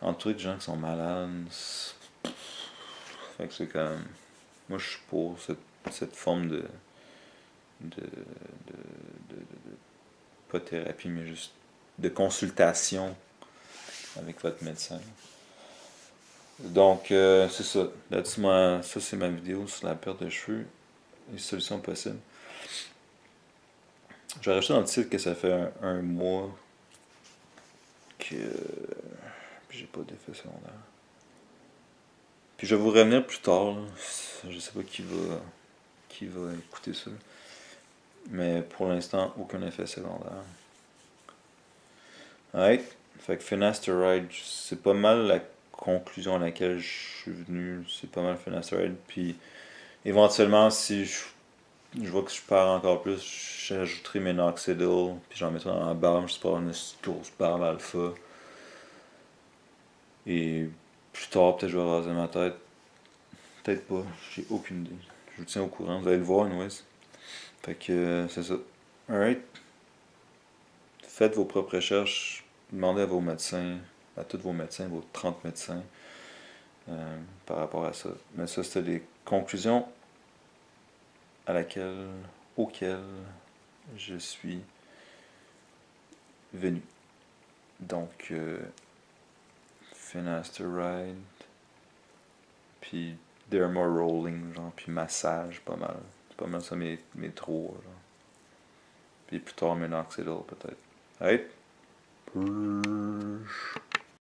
Entouré de gens qui sont malades. Fait que c'est comme. Moi, je suis pour cette forme de, pas thérapie, mais juste de consultation avec votre médecin. Donc, c'est ça. Ça, c'est ma vidéo sur la perte de cheveux. Les solutions possibles. Je vais rajouter dans le titre que ça fait un mois que j'ai pas d'effet secondaire. Puis je vais vous revenir plus tard. Là. Je sais pas qui va écouter ça. Mais pour l'instant, aucun effet secondaire. Alright. Fait que Finasteride, c'est pas mal la conclusion à laquelle je suis venu. C'est pas mal Finasteride. Puis éventuellement, si je vois que je pars encore plus, j'ajouterai Minoxidil. Puis j'en mettrai dans la barbe, juste pour avoir une grosse barbe alpha. Et plus tard, peut-être je vais raser ma tête. Peut-être pas, j'ai aucune idée. Je vous tiens au courant, vous allez le voir, anyways. Fait que c'est ça. Alright. Faites vos propres recherches. Demandez à vos médecins, à tous vos médecins, vos 30 médecins, par rapport à ça. Mais ça, c'était les conclusions auxquelles je suis venu. Donc, Finasteride, puis derma rolling, genre, puis massage, pas mal. C'est pas mal ça mes trois, genre. Puis plus tard, Minoxidil, peut-être. Alright? Push.